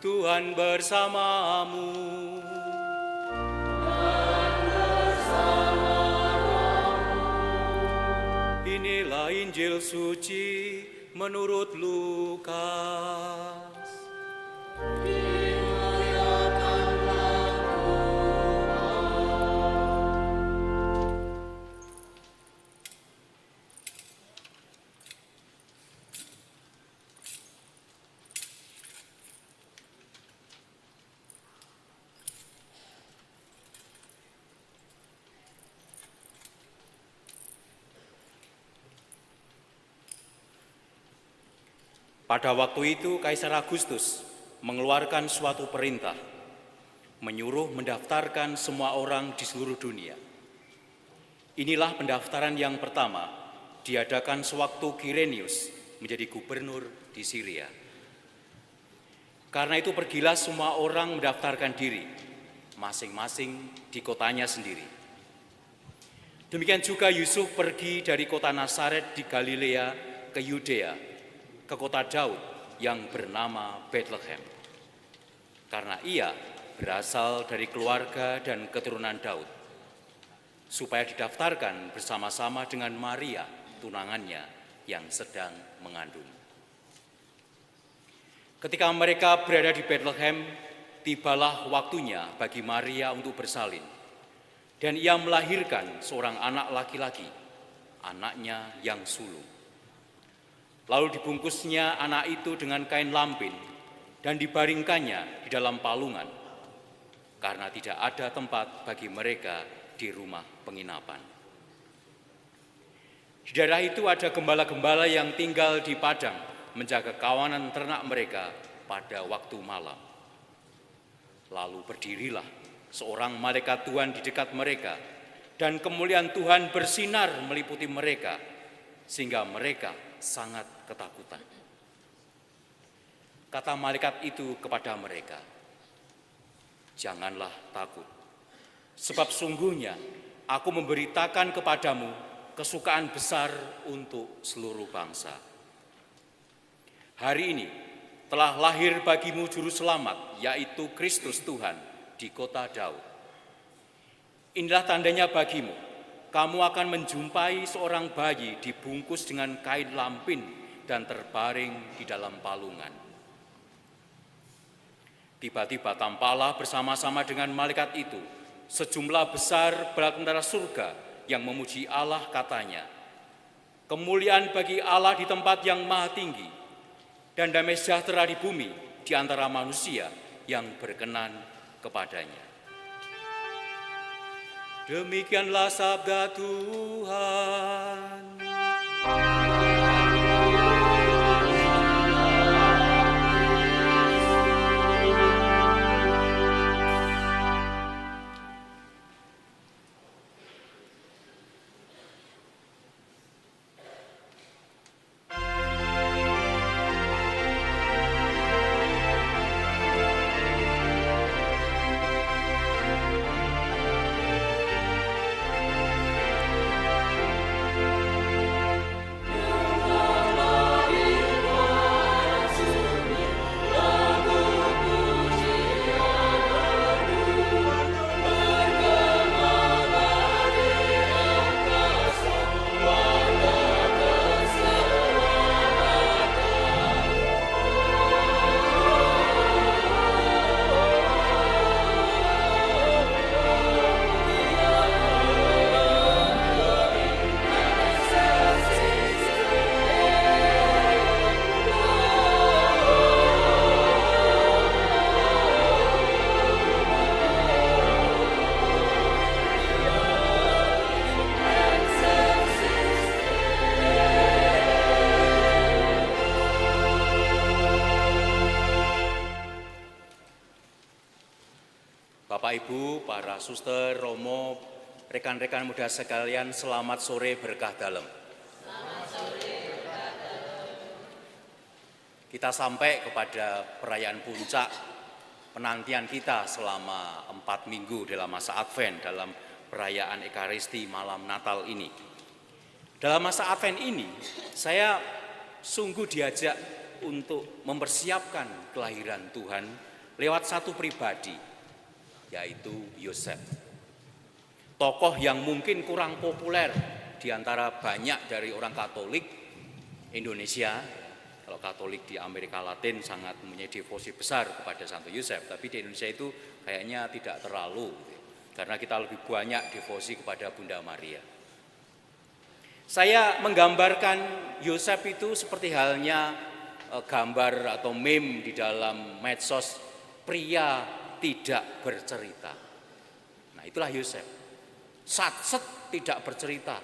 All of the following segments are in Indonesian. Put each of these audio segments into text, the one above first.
Tuhan bersamamu. Inilah Injil suci menurut Lukas. Pada waktu itu Kaisar Agustus mengeluarkan suatu perintah, menyuruh mendaftarkan semua orang di seluruh dunia. Inilah pendaftaran yang pertama, diadakan sewaktu Quirinius menjadi gubernur di Syria. Karena itu pergilah semua orang mendaftarkan diri, masing-masing di kotanya sendiri. Demikian juga Yusuf pergi dari kota Nazaret di Galilea ke Yudea, ke kota Daud yang bernama Bethlehem. Karena ia berasal dari keluarga dan keturunan Daud, supaya didaftarkan bersama-sama dengan Maria, tunangannya yang sedang mengandung. Ketika mereka berada di Bethlehem, tibalah waktunya bagi Maria untuk bersalin. Dan ia melahirkan seorang anak laki-laki, anaknya yang sulung. Lalu dibungkusnya anak itu dengan kain lampin dan dibaringkannya di dalam palungan, karena tidak ada tempat bagi mereka di rumah penginapan. Di daerah itu ada gembala-gembala yang tinggal di padang menjaga kawanan ternak mereka pada waktu malam. Lalu berdirilah seorang malaikat Tuhan di dekat mereka, dan kemuliaan Tuhan bersinar meliputi mereka, sehingga mereka sangat ketakutan. Kata malaikat itu kepada mereka, "Janganlah takut, sebab sungguhnya aku memberitakan kepadamu kesukaan besar untuk seluruh bangsa. Hari ini telah lahir bagimu juru selamat, yaitu Kristus Tuhan di kota Daud. Inilah tandanya bagimu. Kamu akan menjumpai seorang bayi dibungkus dengan kain lampin dan terbaring di dalam palungan." Tiba-tiba tampaklah bersama-sama dengan malaikat itu sejumlah besar bala tentara surga yang memuji Allah, katanya, "Kemuliaan bagi Allah di tempat yang maha tinggi, dan damai sejahtera di bumi di antara manusia yang berkenan kepadanya." Demikianlah sabda Tuhan. Bapak, Ibu, para suster, romo, rekan-rekan muda sekalian, selamat sore berkah dalam. Selamat sore berkah dalam. Kita sampai kepada perayaan puncak penantian kita selama 4 minggu dalam masa Advent, dalam perayaan Ekaristi malam Natal ini. Dalam masa Advent ini, saya sungguh diajak untuk mempersiapkan kelahiran Tuhan lewat satu pribadi, yaitu Yosef. Tokoh yang mungkin kurang populer di antara banyak dari orang Katolik Indonesia. Kalau Katolik di Amerika Latin sangat mempunyai devosi besar kepada Santo Yosef, tapi di Indonesia itu kayaknya tidak terlalu, karena kita lebih banyak devosi kepada Bunda Maria. Saya menggambarkan Yosef itu seperti halnya gambar atau meme di dalam medsos, pria tidak bercerita. Nah, itulah Yosef. Sat-set tidak bercerita,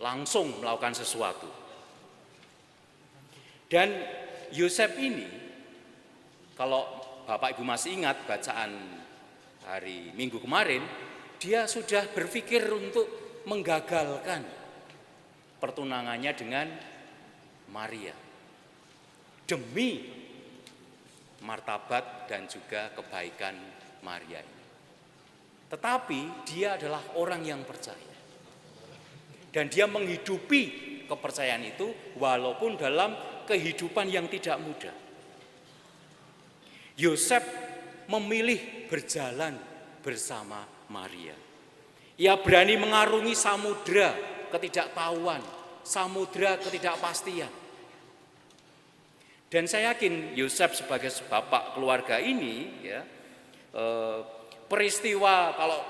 langsung melakukan sesuatu. Dan Yosef ini, kalau Bapak Ibu masih ingat bacaan hari Minggu kemarin, dia sudah berpikir untuk menggagalkan pertunangannya dengan Maria demi martabat dan juga kebaikan Maria ini. Tetapi dia adalah orang yang percaya, dan dia menghidupi kepercayaan itu walaupun dalam kehidupan yang tidak mudah. Yosef memilih berjalan bersama Maria. Ia berani mengarungi samudera ketidaktahuan, samudera ketidakpastian. Dan saya yakin Yosef sebagai bapak keluarga ini, ya, peristiwa kalau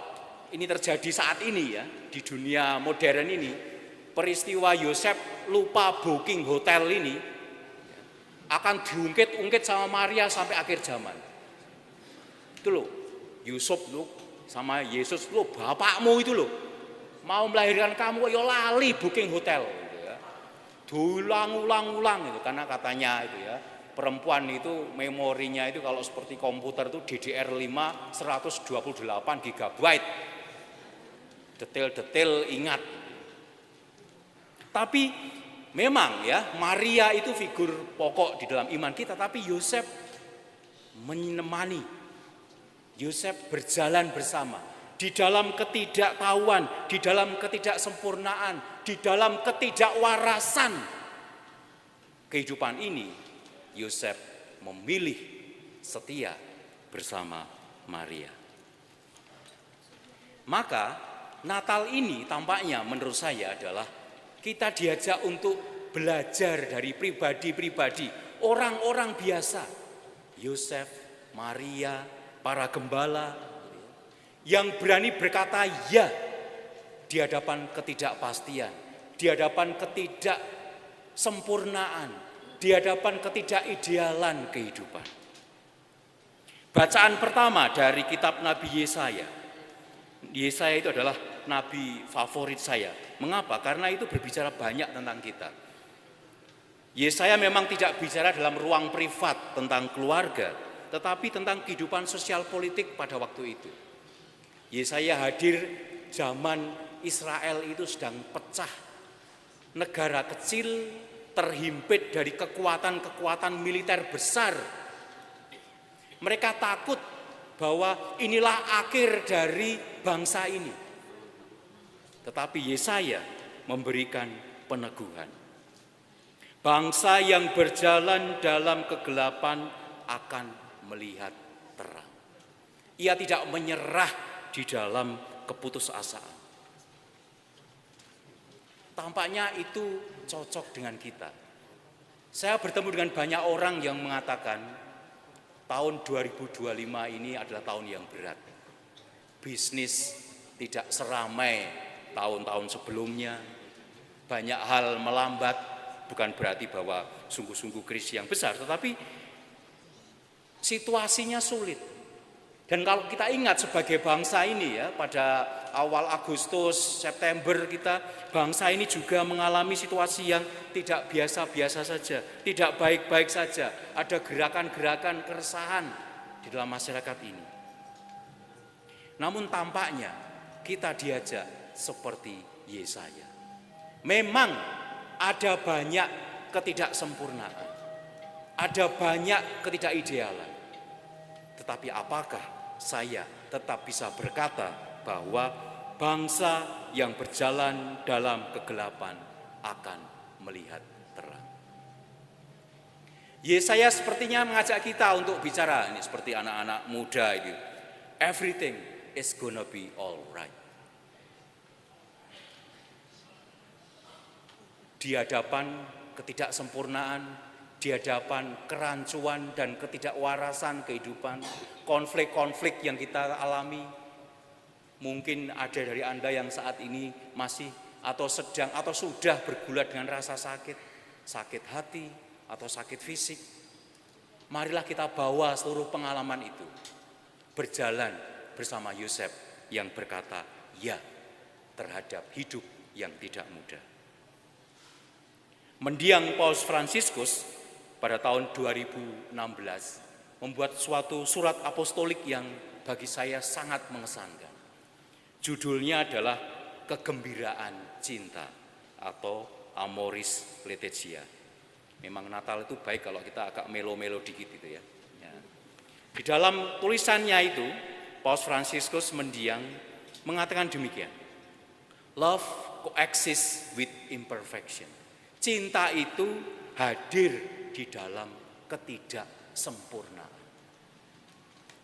ini terjadi saat ini ya di dunia modern ini, peristiwa Yosef lupa booking hotel ini akan diungkit-ungkit sama Maria sampai akhir zaman. Itu loh, Yusuf loh sama Yesus loh, bapakmu itu loh mau melahirkan kamu ya lali booking hotel gitu ya. Diulang-ulang-ulang itu, karena katanya itu ya, perempuan itu memorinya itu kalau seperti komputer itu DDR5 128 GB. Detail-detail ingat. Tapi memang ya, Maria itu figur pokok di dalam iman kita, tapi Yosef menemani. Yosef berjalan bersama di dalam ketidaktahuan, di dalam ketidaksempurnaan, di dalam ketidakwarasan kehidupan ini. Yosef memilih setia bersama Maria. Maka Natal ini tampaknya menurut saya adalah kita diajak untuk belajar dari pribadi-pribadi, orang-orang biasa. Yosef, Maria, para gembala yang berani berkata ya di hadapan ketidakpastian, di hadapan ketidaksempurnaan, di hadapan ketidakidealan kehidupan. Bacaan pertama dari kitab Nabi Yesaya. Yesaya itu adalah nabi favorit saya. Mengapa? Karena itu berbicara banyak tentang kita. Yesaya memang tidak bicara dalam ruang privat tentang keluarga, tetapi tentang kehidupan sosial politik pada waktu itu. Yesaya hadir zaman Israel itu sedang pecah. Negara kecil terhimpit dari kekuatan-kekuatan militer besar. Mereka takut bahwa inilah akhir dari bangsa ini. Tetapi Yesaya memberikan peneguhan. Bangsa yang berjalan dalam kegelapan akan melihat terang. Ia tidak menyerah di dalam keputusasaan. Tampaknya itu cocok dengan kita. Saya bertemu dengan banyak orang yang mengatakan tahun 2025 ini adalah tahun yang berat. Bisnis tidak seramai tahun-tahun sebelumnya. Banyak hal melambat, bukan berarti bahwa sungguh-sungguh krisis yang besar, tetapi situasinya sulit. Dan kalau kita ingat sebagai bangsa ini ya, pada awal Agustus, September kita, bangsa ini juga mengalami situasi yang tidak biasa-biasa saja, tidak baik-baik saja. Ada gerakan-gerakan keresahan di dalam masyarakat ini. Namun tampaknya kita diajak seperti Yesaya. Memang ada banyak ketidaksempurnaan, ada banyak ketidakidealan. Tetapi apakah saya tetap bisa berkata bahwa bangsa yang berjalan dalam kegelapan akan melihat terang? Yesaya sepertinya mengajak kita untuk bicara, ini seperti anak-anak muda itu. Everything is gonna be alright. Di hadapan ketidaksempurnaan, di hadapan kerancuan dan ketidakwarasan kehidupan, konflik-konflik yang kita alami, mungkin ada dari Anda yang saat ini masih atau sedang atau sudah bergulat dengan rasa sakit, sakit hati atau sakit fisik. Marilah kita bawa seluruh pengalaman itu, berjalan bersama Yosef yang berkata ya terhadap hidup yang tidak mudah. Mendiang Paus Fransiskus pada tahun 2016 membuat suatu surat apostolik yang bagi saya sangat mengesankan. Judulnya adalah Kegembiraan Cinta atau Amoris Laetitia. Memang Natal itu baik kalau kita agak melo-melo dikit gitu ya. Di dalam tulisannya itu, Paus Fransiskus mendiang mengatakan demikian. Love coexists with imperfection. Cinta itu hadir di dalam ketidaksempurnaan.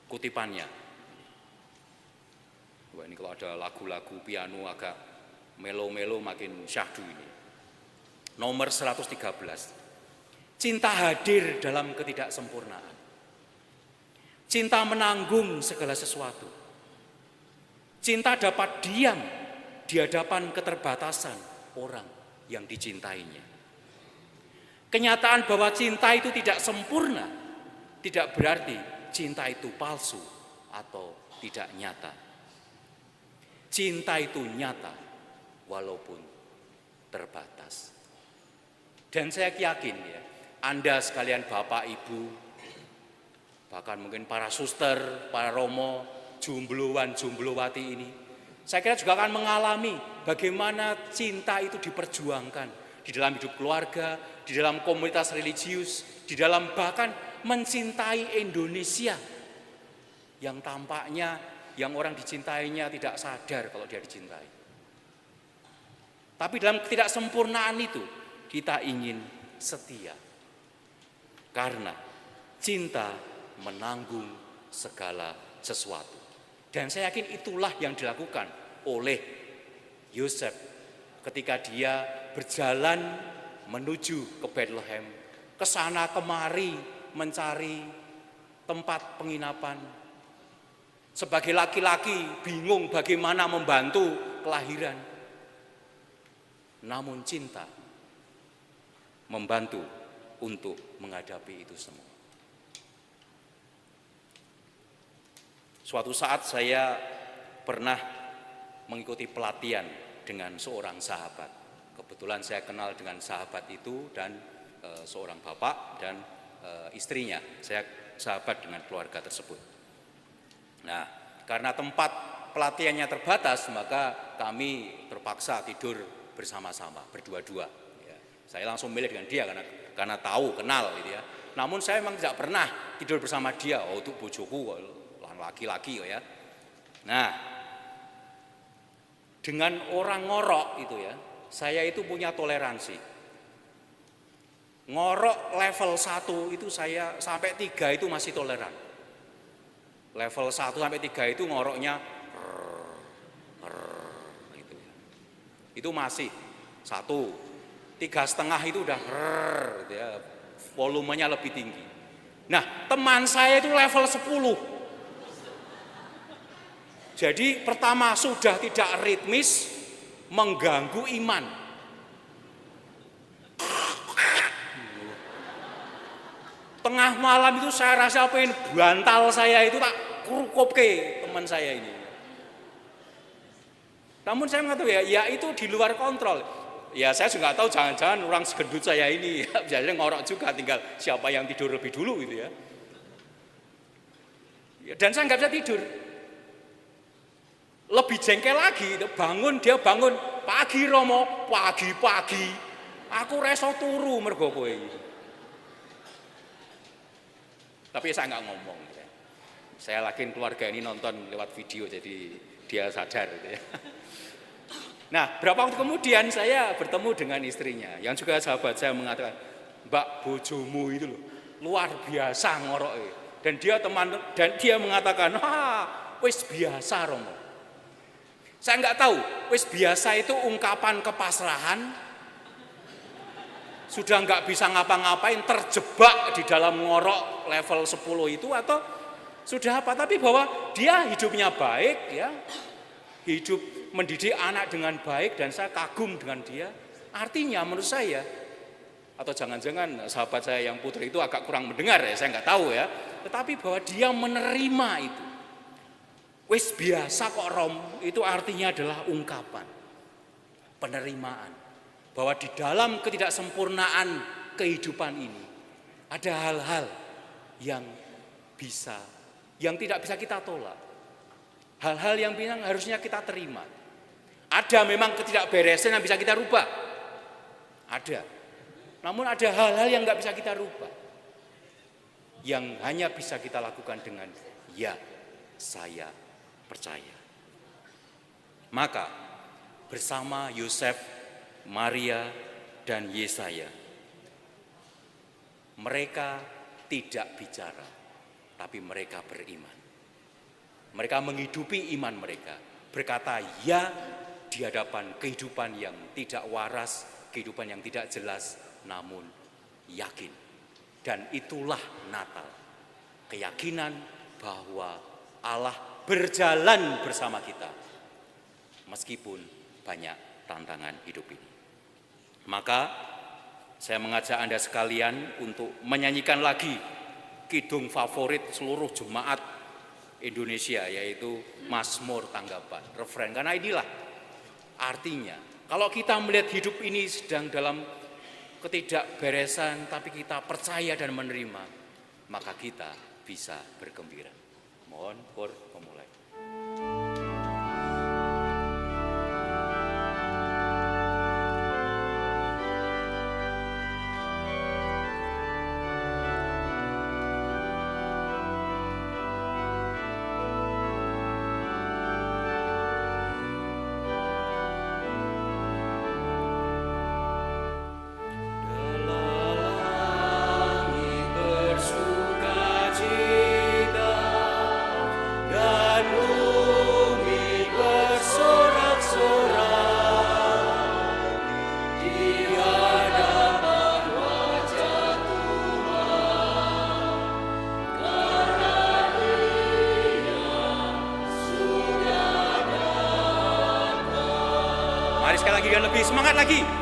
Kutipannya. Wah, ini kalau ada lagu-lagu piano agak melo-melo makin syahdu ini. Nomor 113. Cinta hadir dalam ketidaksempurnaan. Cinta menanggung segala sesuatu. Cinta dapat diam di hadapan keterbatasan orang yang dicintainya. Kenyataan bahwa cinta itu tidak sempurna tidak berarti cinta itu palsu atau tidak nyata. Cinta itu nyata walaupun terbatas. Dan saya yakin ya, Anda sekalian Bapak Ibu, bahkan mungkin para suster, para romo, jumbluan, jumblowati ini, saya kira juga akan mengalami bagaimana cinta itu diperjuangkan di dalam hidup keluarga, di dalam komunitas religius, di dalam bahkan mencintai Indonesia yang tampaknya yang orang dicintainya tidak sadar kalau dia dicintai. Tapi dalam ketidaksempurnaan itu kita ingin setia. Karena cinta menanggung segala sesuatu. Dan saya yakin itulah yang dilakukan oleh Yosef ketika dia berjalan menuju ke Bethlehem, ke sana kemari mencari tempat penginapan. Sebagai laki-laki bingung bagaimana membantu kelahiran. Namun cinta membantu untuk menghadapi itu semua. Suatu saat saya pernah mengikuti pelatihan dengan seorang sahabat. Kebetulan saya kenal dengan sahabat itu dan seorang bapak dan istrinya. Saya sahabat dengan keluarga tersebut. Nah, karena tempat pelatihannya terbatas, maka kami terpaksa tidur bersama-sama, berdua-dua. Ya, saya langsung milih dengan dia karena tahu, kenal gitu ya. Namun saya memang tidak pernah tidur bersama dia. Oh, itu bojoku, laki-laki ya. Nah, dengan orang ngorok itu ya, saya itu punya toleransi. Ngorok level 1 itu saya sampai 3 itu masih toleran. Level 1 sampai 3 itu ngoroknya gitu ya. Itu masih 1. 3,5 itu udah gitu ya, volumenya lebih tinggi. Nah, teman saya itu level 10. Jadi pertama sudah tidak ritmis, mengganggu iman. Tengah malam itu saya rasa pengen bantal saya itu tak kurukop ke teman saya ini. Namun saya mengatakan ya itu di luar kontrol. Ya saya juga tahu jangan-jangan orang segendut saya ini biasanya ngorok juga, tinggal siapa yang tidur lebih dulu gitu ya. Dan saya nggak bisa tidur. Lebih jengkel lagi, dia bangun pagi Romo, pagi-pagi. Aku reso turu mergo kowe. Tapi saya nggak ngomong. Ya. Saya yakin keluarga ini nonton lewat video, jadi dia sadar. Gitu ya. Nah, berapa waktu kemudian saya bertemu dengan istrinya, yang juga sahabat saya mengatakan, Mbak, bojomu itu loh, luar biasa ngoroke. Dan dia mengatakan, wis biasa Romo. Saya nggak tahu, wis biasa itu ungkapan kepasrahan, sudah nggak bisa ngapa-ngapain, terjebak di dalam ngorok level 10 itu, atau sudah apa? Tapi bahwa dia hidupnya baik, ya, hidup mendidik anak dengan baik, dan saya kagum dengan dia. Artinya menurut saya, atau jangan-jangan sahabat saya yang putri itu agak kurang mendengar ya, saya nggak tahu ya. Tetapi bahwa dia menerima itu. Wis biasa kok Rom, itu artinya adalah ungkapan penerimaan. Bahwa di dalam ketidaksempurnaan kehidupan ini ada hal-hal yang tidak bisa kita tolak. Hal-hal yang harusnya kita terima. Ada memang ketidakberesan yang bisa kita rubah. Ada. Namun ada hal-hal yang nggak bisa kita rubah. Yang hanya bisa kita lakukan dengan ya, saya percaya. Maka bersama Yosef, Maria, dan Yesaya, mereka tidak bicara, tapi mereka beriman. Mereka menghidupi iman mereka, berkata ya di hadapan kehidupan yang tidak waras, kehidupan yang tidak jelas, namun yakin. Dan itulah Natal, keyakinan bahwa Allah berjalan bersama kita meskipun banyak tantangan hidup ini. Maka saya mengajak Anda sekalian untuk menyanyikan lagi kidung favorit seluruh jemaat Indonesia, yaitu Mazmur Tanggapan, refren. Karena inilah artinya, kalau kita melihat hidup ini sedang dalam ketidakberesan, tapi kita percaya dan menerima, maka kita bisa bergembira. Mohon Pur memulai. Mari sekali lagi dan lebih semangat lagi.